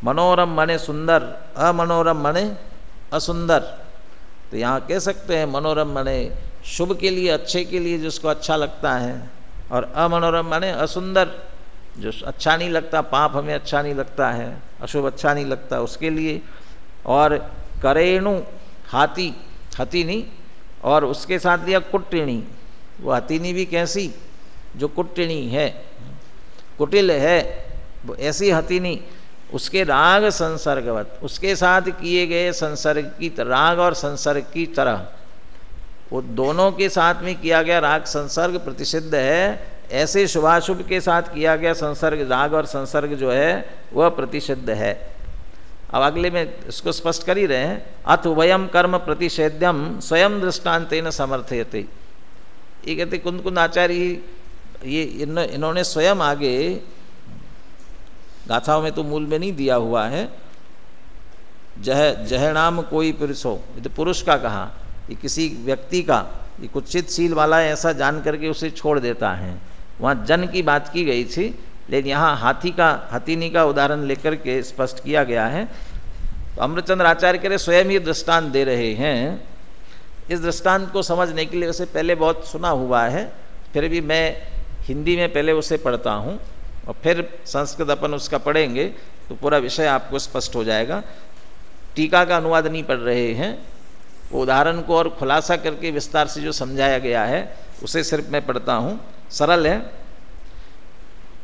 मनोरम माने सुंदर, अमनोरम माने असुंदर। तो यहाँ कह सकते हैं मनोरम माने शुभ के लिए, अच्छे के लिए, जिसको अच्छा लगता है, और अमनोरम माने असुंदर, जो अच्छा नहीं लगता, पाप हमें अच्छा नहीं लगता है, अशुभ अच्छा नहीं लगता, उसके लिए। और करेणु हाथी, हथिनी, और उसके साथ लिया कुट्टिणी। वो हथिनी भी कैसी? जो कुट्टिणी है, कुटिल है, वो ऐसी हथिनी, उसके राग संसर्गवत, उसके साथ किए गए संसर्ग की, राग और संसर्ग की तरह, वो दोनों के साथ में किया गया राग संसर्ग प्रतिषिद्ध है। ऐसे शुभाशुभ के साथ किया गया संसर्ग, राग और संसर्ग जो है वह प्रतिषिद्ध है। अब अगले में इसको स्पष्ट कर ही रहे हैं। अथ उभयम कर्म प्रतिषेध्यम स्वयं दृष्टांतेन समर्थयते। ये कहते कुंद आचार्य, ये इन्होंने स्वयं आगे गाथाओं में तो मूल में नहीं दिया हुआ है, जह नाम कोई पुरुष हो, ये तो पुरुष का कहा, ये किसी व्यक्ति का, ये कुचित शील वाला है ऐसा जान करके उसे छोड़ देता है। वहाँ जन की बात की गई थी, लेकिन यहाँ हथिनी का उदाहरण लेकर के स्पष्ट किया गया है। तो अमृतचंद्र आचार्य के स्वयं ही दृष्टांत दे रहे हैं। इस दृष्टांत को समझने के लिए उसे पहले बहुत सुना हुआ है, फिर भी मैं हिंदी में पहले उसे पढ़ता हूँ और फिर संस्कृत अपन उसका पढ़ेंगे तो पूरा विषय आपको स्पष्ट हो जाएगा। टीका का अनुवाद नहीं पढ़ रहे हैं, वो उदाहरण को और खुलासा करके विस्तार से जो समझाया गया है उसे सिर्फ मैं पढ़ता हूँ, सरल है।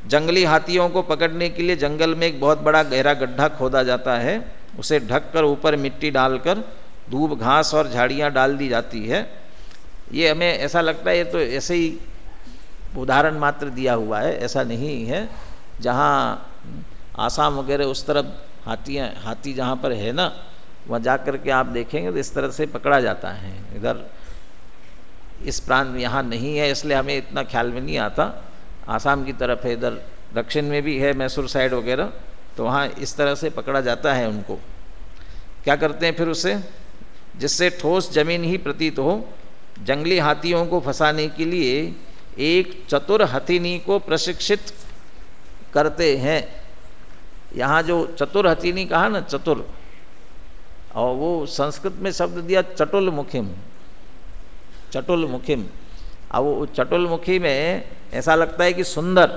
जंगली हाथियों को पकड़ने के लिए जंगल में एक बहुत बड़ा गहरा गड्ढा खोदा जाता है, उसे ढककर ऊपर मिट्टी डालकर दूब घास और झाड़ियाँ डाल दी जाती है। ये हमें ऐसा लगता है ये तो ऐसे ही उदाहरण मात्र दिया हुआ है, ऐसा नहीं है। जहाँ आसाम वगैरह उस तरफ हाथी जहाँ पर है ना, वहाँ जा कर के आप देखेंगे तो इस तरह से पकड़ा जाता है। इधर इस प्रांत यहाँ नहीं है, इसलिए हमें इतना ख्याल में नहीं आता। आसाम की तरफ है, इधर दक्षिण में भी है, मैसूर साइड वगैरह, तो वहाँ इस तरह से पकड़ा जाता है उनको। क्या करते हैं फिर उसे, जिससे ठोस जमीन ही प्रतीत हो। जंगली हाथियों को फंसाने के लिए एक चतुर हथिनी को प्रशिक्षित करते हैं। यहाँ जो चतुर हथिनी कहा ना, चतुर, और वो संस्कृत में शब्द दिया चटुल मुखिम, चटुल मुखिम। अब वो चटुल मुखी में ऐसा लगता है कि सुंदर,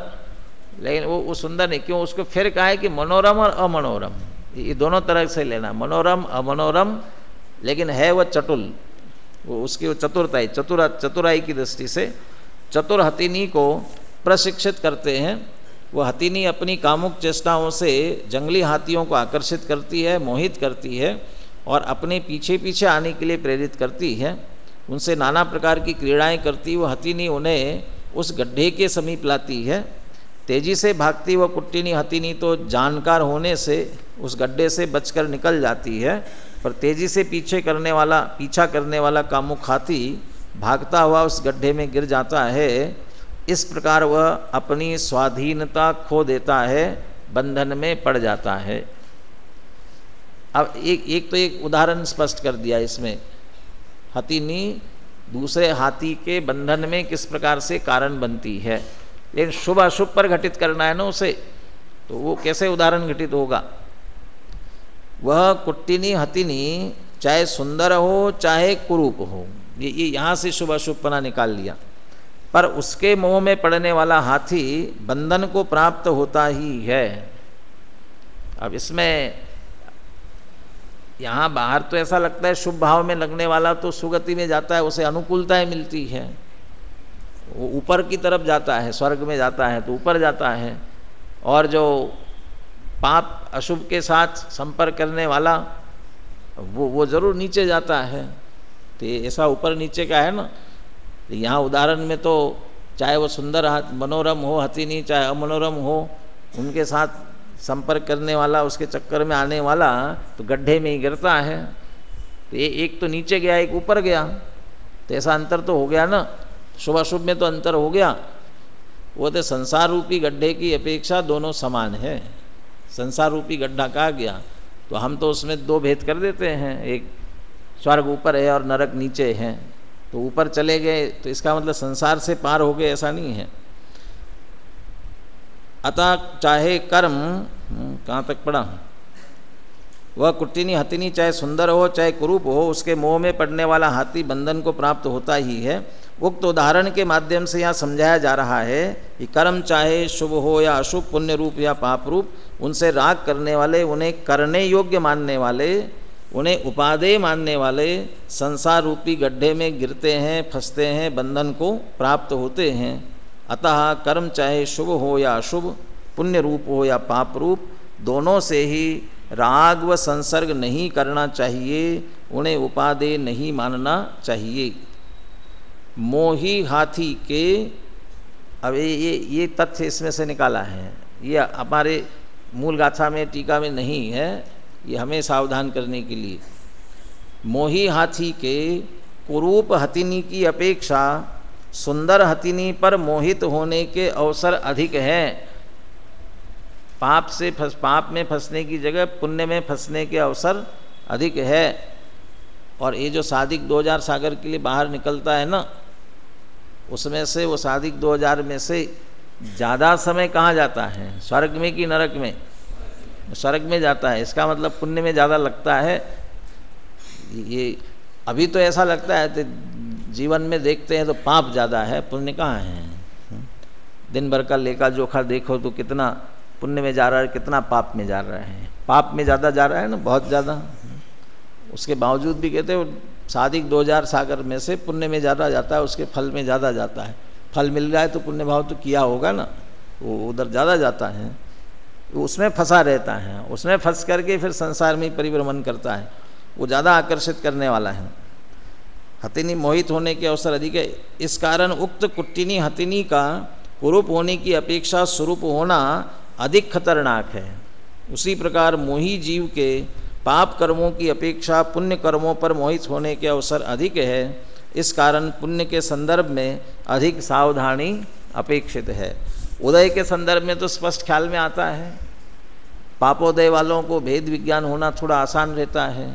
लेकिन वो सुंदर नहीं, क्यों उसको फिर कहा है कि मनोरम और अमनोरम, ये दोनों तरह से लेना, मनोरम अमनोरम, लेकिन है वह चटुल, वो उसकी वो चतुरताई, चतुराई की दृष्टि से चतुर हथिनी को प्रशिक्षित करते हैं। वह हथिनी अपनी कामुक चेष्टाओं से जंगली हाथियों को आकर्षित करती है, मोहित करती है और अपने पीछे पीछे आने के लिए प्रेरित करती है। उनसे नाना प्रकार की क्रीड़ाएं करती वह हथिनी उन्हें उस गड्ढे के समीप लाती है। तेजी से भागती वह कुट्टिनी हथिनी तो जानकार होने से उस गड्ढे से बचकर निकल जाती है, पर तेजी से पीछा करने वाला कामुक हाथी भागता हुआ उस गड्ढे में गिर जाता है। इस प्रकार वह अपनी स्वाधीनता खो देता है, बंधन में पड़ जाता है। अब एक उदाहरण स्पष्ट कर दिया इसमें, हथिनी दूसरे हाथी के बंधन में किस प्रकार से कारण बनती है, लेकिन शुभ अशुभ पर घटित करना है ना उसे, तो वो कैसे उदाहरण घटित होगा। वह कुट्टिनी हथिनी चाहे सुंदर हो चाहे कुरूप हो, ये यहाँ से शुभ अशुभपना निकाल लिया, पर उसके मोह में पड़ने वाला हाथी बंधन को प्राप्त होता ही है। अब इसमें यहाँ बाहर तो ऐसा लगता है शुभ भाव में लगने वाला तो सुगति में जाता है, उसे अनुकूलताएं मिलती है, वो ऊपर की तरफ जाता है, स्वर्ग में जाता है तो ऊपर जाता है, और जो पाप अशुभ के साथ संपर्क करने वाला वो जरूर नीचे जाता है। तो ऐसा ऊपर नीचे का है ना। तो यहाँ उदाहरण में तो चाहे वो सुंदर मनोरम हो हथिनी, चाहे अमनोरम हो, उनके साथ संपर्क करने वाला, उसके चक्कर में आने वाला तो गड्ढे में ही गिरता है। तो ये एक तो नीचे गया, एक ऊपर गया, तो ऐसा अंतर तो हो गया ना, शुभ अशुभ में तो अंतर हो गया। वो तो संसार रूपी गड्ढे की अपेक्षा दोनों समान है। संसार रूपी गड्ढा कहा गया तो हम तो उसमें दो भेद कर देते हैं, एक स्वर्ग ऊपर है और नरक नीचे है, तो ऊपर चले गए तो इसका मतलब संसार से पार हो गए, ऐसा नहीं है। अतः चाहे कर्म, कहाँ तक पढ़ा, वह कुट्टिनी हथिनी चाहे सुंदर हो चाहे कुरूप हो, उसके मोह में पड़ने वाला हाथी बंधन को प्राप्त होता ही है। उक्त उदाहरण के माध्यम से यहाँ समझाया जा रहा है कि कर्म चाहे शुभ हो या अशुभ, पुण्य रूप या पाप रूप, उनसे राग करने वाले, उन्हें करने योग्य मानने वाले, उन्हें उपादेय मानने वाले संसार रूपी गड्ढे में गिरते हैं, फंसते हैं, बंधन को प्राप्त होते हैं। अतः कर्म चाहे शुभ हो या अशुभ, पुण्य रूप हो या पाप रूप, दोनों से ही राग व संसर्ग नहीं करना चाहिए, उन्हें उपादेय नहीं मानना चाहिए। मोही हाथी के, अब ये तथ्य इसमें से निकाला है, ये हमारे मूल गाथा में टीका में नहीं है, ये हमें सावधान करने के लिए। मोही हाथी के कुरूप हथिनी की अपेक्षा सुंदर हथिनी पर मोहित होने के अवसर अधिक हैं। पाप में फंसने की जगह पुण्य में फंसने के अवसर अधिक है। और ये जो सादिक 2000 सागर के लिए बाहर निकलता है ना, उसमें से वो सादिक 2000 में से ज़्यादा समय कहाँ जाता है, स्वर्ग में कि नरक में? स्वर्ग में जाता है। इसका मतलब पुण्य में ज़्यादा लगता है। ये अभी तो ऐसा लगता है, तो जीवन में देखते हैं तो पाप ज़्यादा है, पुण्य कहाँ है। दिन भर का लेखा जोखा देखो तो कितना पुण्य में जा रहा है, कितना पाप में जा रहा है। पाप में ज़्यादा जा रहा है ना, बहुत ज़्यादा। उसके बावजूद भी कहते हो साधिक 2000 सागर में से पुण्य में ज़्यादा जाता है, उसके फल में ज़्यादा जाता है। फल मिल रहा है तो पुण्य भाव तो किया होगा ना, वो उधर ज़्यादा जाता है, वो उसमें फंसा रहता है, उसमें फंस करके फिर संसार में परिभ्रमण करता है, वो ज़्यादा आकर्षित करने वाला है। हथिनी मोहित होने के अवसर अधिक है। इस कारण उक्त कुट्टिनी हथिनी का कुरूप होने की अपेक्षा स्वरूप होना अधिक खतरनाक है। उसी प्रकार मोही जीव के पाप कर्मों की अपेक्षा पुण्य कर्मों पर मोहित होने के अवसर अधिक है। इस कारण पुण्य के संदर्भ में अधिक सावधानी अपेक्षित है। उदय के संदर्भ में तो स्पष्ट ख्याल में आता है, पापोदय वालों को भेद विज्ञान होना थोड़ा आसान रहता है,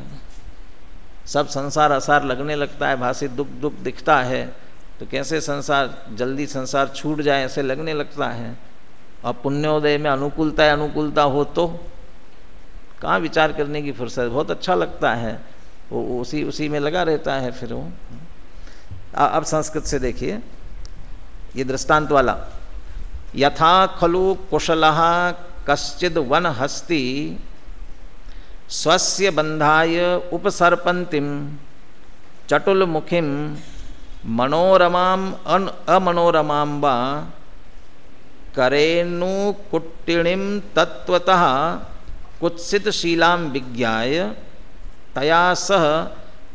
सब संसार असार लगने लगता है, भाषित दुख दुख दिखता है, तो कैसे संसार जल्दी संसार छूट जाए ऐसे लगने लगता है। और पुण्योदय में अनुकूलता हो तो कहाँ विचार करने की फुर्सत, बहुत अच्छा लगता है, वो उसी में लगा रहता है फिर वो। अब संस्कृत से देखिए ये दृष्टांत वाला, यथा खलु कुशलः कश्चिद वन हस्ति स्वस्य बंधाय उपसर्पन्तिम चटुलमुखिम मनोरमाम अमनोरमां वा करेणुकुट्टिणीं तत्वतः कुत्सितशीलां विज्ञाय तया सह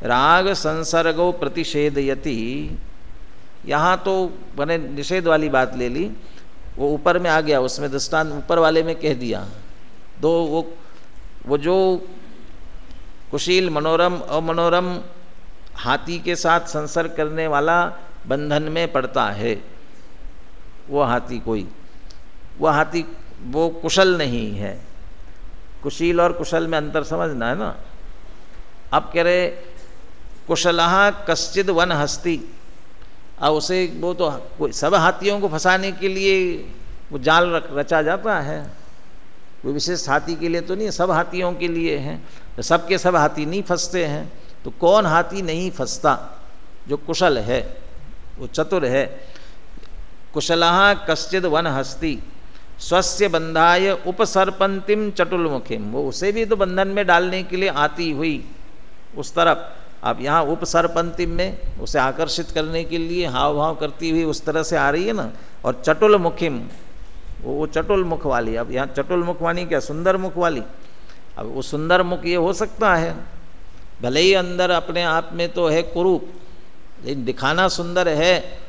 राग संसर्गो प्रतिषेधयति। यहाँ तो मैंने निषेध वाली बात ले ली, वो ऊपर में आ गया, उसमें दृष्टांत ऊपर वाले में कह दिया। दो वो जो कुशील मनोरम अमनोरम हाथी के साथ संसर्ग करने वाला बंधन में पड़ता है, वो हाथी वो कुशल नहीं है। कुशील और कुशल में अंतर समझना है ना। अब कह रहे कुशलः कश्चिद वन हस्ति, अब उसे वो तो कोई सब हाथियों को फंसाने के लिए वो जाल रचा जाता है, कोई विशेष हाथी के लिए तो नहीं, सब हाथियों के लिए है। तो सबके सब हाथी नहीं फंसते हैं, तो कौन हाथी नहीं फंसता? जो कुशल है, वो चतुर है। कुशलः कश्चिद वन हस्ति स्वस्य बंधाय उपसर्पंतिम चटुलमुखिम, वो उसे भी तो बंधन में डालने के लिए आती हुई उस तरफ। अब यहाँ उपसर्पंतिम में उसे आकर्षित करने के लिए हाव भाव करती हुई उस तरह से आ रही है ना। और चटुलमुखिम, वो चटुल मुख वाली। अब यहाँ चटुल मुख वाली क्या, सुंदर मुख वाली। अब वो सुंदर मुख ये हो सकता है, भले ही अंदर अपने आप में तो है कुरूप, लेकिन दिखाना सुंदर है,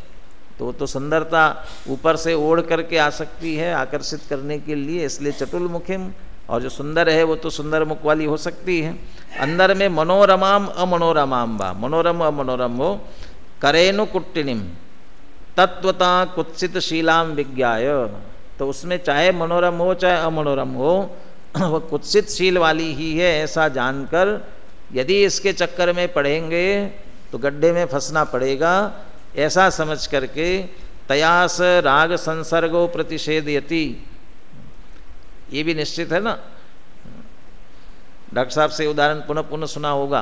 तो सुंदरता ऊपर से ओढ़ करके आ सकती है आकर्षित करने के लिए, इसलिए चटुल मुखिम। और जो सुंदर है वो तो सुंदर मुख वाली हो सकती है। अंदर में मनोरमाम अमनोरमाम वा, मनोरम अमनोरम हो, करेणु कुट्टिनीम तत्वता कुत्सित शीलाम विज्ञाय, तो उसमें चाहे मनोरम हो चाहे अमनोरम हो, वह कुत्सित शील वाली ही है ऐसा जानकर यदि इसके चक्कर में पड़ेंगे तो गड्ढे में फंसना पड़ेगा, ऐसा समझ करके तयास राग संसर्गो प्रतिषेधयति। ये भी निश्चित है ना। डॉक्टर साहब से उदाहरण पुनः पुनः सुना होगा।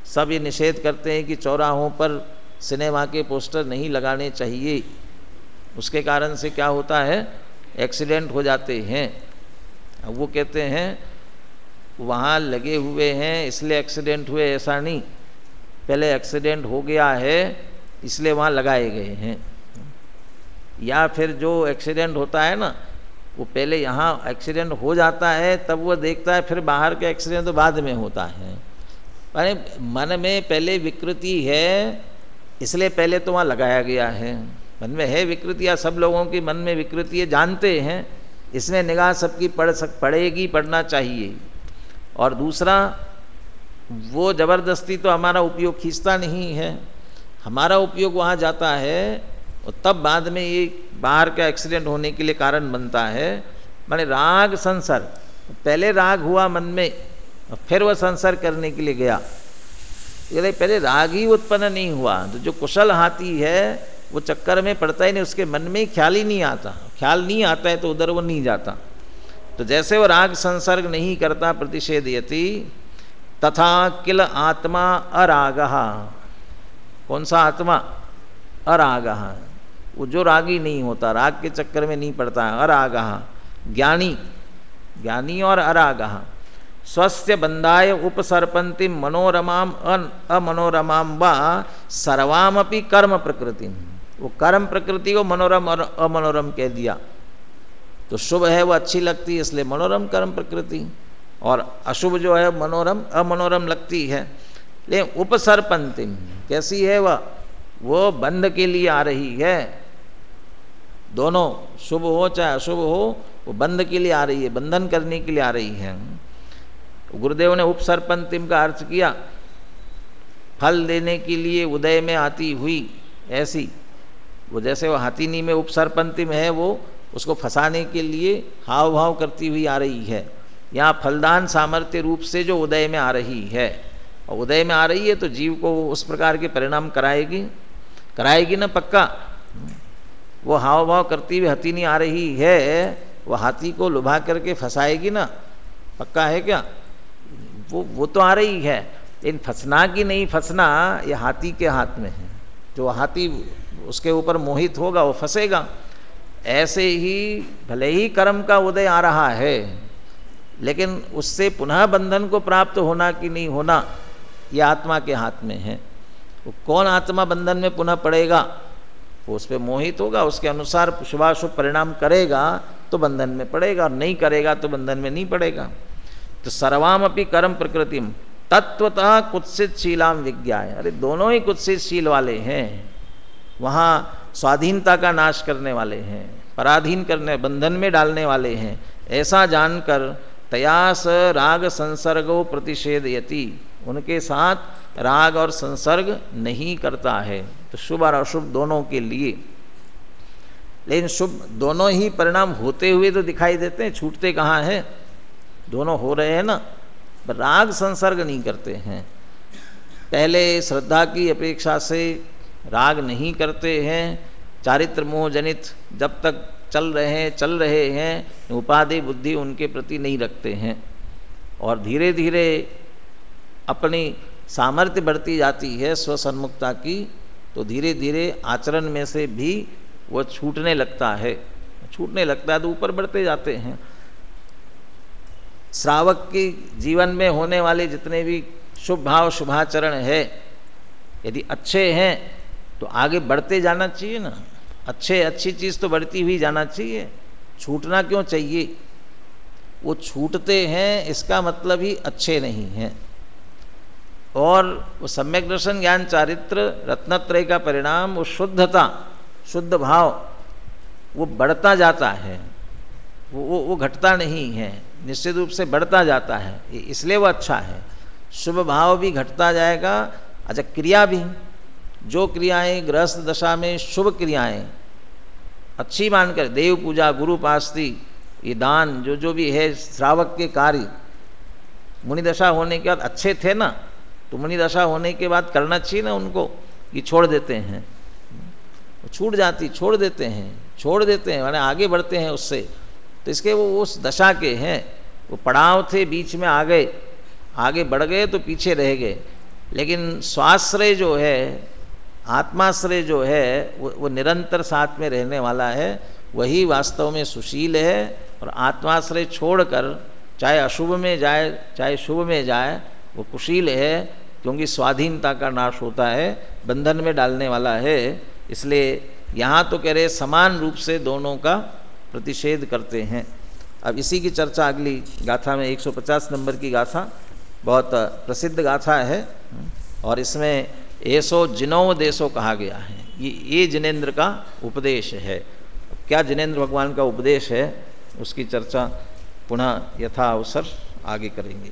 सब ये निषेध करते हैं कि चौराहों पर सिनेमा के पोस्टर नहीं लगाने चाहिए, उसके कारण से क्या होता है, एक्सीडेंट हो जाते हैं। अब वो कहते हैं वहाँ लगे हुए हैं इसलिए एक्सीडेंट हुए, ऐसा नहीं, पहले एक्सीडेंट हो गया है इसलिए वहाँ लगाए गए हैं। या फिर जो एक्सीडेंट होता है ना, वो पहले यहाँ एक्सीडेंट हो जाता है तब वो देखता है, फिर बाहर के एक्सीडेंट तो बाद में होता है। अरे मन में पहले विकृति है इसलिए पहले तो वहाँ लगाया गया है। मन में है विकृति, या सब लोगों की मन में विकृति है, जानते हैं, इसमें निगाह सबकी पड़ेगी, पड़ना चाहिए। और दूसरा, वो ज़बरदस्ती तो हमारा उपयोग खींचता नहीं है, हमारा उपयोग वहाँ जाता है और तब बाद में ये बाहर का एक्सीडेंट होने के लिए कारण बनता है। माने राग संसर्ग, पहले राग हुआ मन में और फिर वह संसर्ग करने के लिए गया, ये पहले राग ही उत्पन्न नहीं हुआ। तो जो कुशल हाथी है वो चक्कर में पड़ता ही नहीं, उसके मन में ख्याल ही नहीं आता, ख्याल नहीं आता है तो उधर वो नहीं जाता। तो जैसे वो राग संसर्ग नहीं करता प्रतिषेधयति, तथा किल आत्मा अरागः, कौन सा आत्मा, अरागः, वो जो रागी नहीं होता, राग के चक्कर में नहीं पड़ता है, अरागः ज्ञानी, ज्ञानी और अरागः स्वस्य बंधाय उपसर्पन्ति मनोरमाम अमनोरमाम वा सर्वामपि कर्म प्रकृति। वो कर्म प्रकृति को मनोरम और अमनोरम कह दिया। तो शुभ है वो अच्छी लगती है इसलिए मनोरम कर्म प्रकृति, और अशुभ जो है मनोरम अमनोरम लगती है। लेकिन उपसर्पन्तिम कैसी है वह? वो बंध के लिए आ रही है। दोनों शुभ हो चाहे अशुभ हो, वो बंध के लिए आ रही है, बंधन करने के लिए आ रही है। गुरुदेव ने उपसर्पन्तिम का अर्थ किया फल देने के लिए उदय में आती हुई, ऐसी वो जैसे वो हाथिनी में उपसर्पन्तिम है, वो उसको फंसाने के लिए हाव भाव करती हुई आ रही है। यहाँ फलदान सामर्थ्य रूप से जो उदय में आ रही है, और उदय में आ रही है तो जीव को उस प्रकार के परिणाम कराएगी ना पक्का। वो हाव भाव करती हुई हाथिनी आ रही है, वो हाथी को लुभा करके फंसाएगी ना, पक्का है क्या? वो तो आ रही है, लेकिन फंसना कि नहीं फंसना ये हाथी के हाथ में है। जो हाथी उसके ऊपर मोहित होगा वो फंसेगा। ऐसे ही भले ही कर्म का उदय आ रहा है, लेकिन उससे पुनः बंधन को प्राप्त होना कि नहीं होना ये आत्मा के हाथ में है। वो कौन आत्मा बंधन में पुनः पड़ेगा? वो उस पर मोहित होगा, उसके अनुसार शुभाशुभ परिणाम करेगा तो बंधन में पड़ेगा, और नहीं करेगा तो बंधन में नहीं पड़ेगा। तो सर्वामपि कर्म प्रकृतिम तत्वतः कुत्सित शीलाम विज्ञाय। अरे दोनों ही कुत्सित शील वाले हैं, वहाँ स्वाधीनता का नाश करने वाले हैं, पराधीन करने बंधन में डालने वाले हैं। ऐसा जानकर तयास राग संसर्गो प्रतिषेधयति, उनके साथ राग और संसर्ग नहीं करता है। तो शुभ और अशुभ दोनों के लिए, लेकिन शुभ दोनों ही परिणाम होते हुए तो दिखाई देते हैं, छूटते कहाँ हैं? दोनों हो रहे हैं ना, पर राग संसर्ग नहीं करते हैं। पहले श्रद्धा की अपेक्षा से राग नहीं करते हैं, चारित्र मोह जनित जब तक चल रहे हैं उपाधि बुद्धि उनके प्रति नहीं रखते हैं, और धीरे धीरे अपनी सामर्थ्य बढ़ती जाती है स्वसन्मुखता की, तो धीरे धीरे आचरण में से भी वो छूटने लगता है तो ऊपर बढ़ते जाते हैं। श्रावक के जीवन में होने वाले जितने भी शुभ भाव शुभाचरण है, यदि अच्छे हैं तो आगे बढ़ते जाना चाहिए ना। अच्छी चीज़ तो बढ़ती हुई जाना चाहिए, छूटना क्यों चाहिए? वो छूटते हैं इसका मतलब ही अच्छे नहीं हैं। और वो सम्यक दर्शन ज्ञान चारित्र रत्नत्रय का परिणाम, वो शुद्धता शुद्ध भाव वो बढ़ता जाता है, वो घटता नहीं है, निश्चित रूप से बढ़ता जाता है, इसलिए वो अच्छा है। शुभ भाव भी घटता जाएगा। अच्छा, क्रिया भी, जो क्रियाएं गृहस्थ दशा में शुभ क्रियाएं अच्छी मानकर, देव पूजा गुरु पास्ती ये दान जो भी है श्रावक के कार्य, मुनि दशा होने के बाद अच्छे थे ना, तो मुनि दशा होने के बाद करना चाहिए ना उनको, कि छोड़ देते हैं, छूट जाती, छोड़ देते हैं माने आगे बढ़ते हैं उससे। तो इसके वो उस दशा के हैं, वो पड़ाव थे बीच में आ गए, आगे बढ़ गए तो पीछे रह गए। लेकिन स्वाश्रय जो है, आत्माश्रय जो है, वो निरंतर साथ में रहने वाला है, वही वास्तव में सुशील है। और आत्माश्रय छोड़कर चाहे अशुभ में जाए चाहे शुभ में जाए वो कुशील है, क्योंकि स्वाधीनता का नाश होता है, बंधन में डालने वाला है। इसलिए यहाँ तो कह रहे समान रूप से दोनों का प्रतिषेध करते हैं। अब इसी की चर्चा अगली गाथा में 150 नंबर की गाथा बहुत प्रसिद्ध गाथा है, और इसमें ऐसो जिनों देशो कहा गया है। ये जिनेन्द्र का उपदेश है। क्या जिनेन्द्र भगवान का उपदेश है उसकी चर्चा पुनः यथा अवसर आगे करेंगे।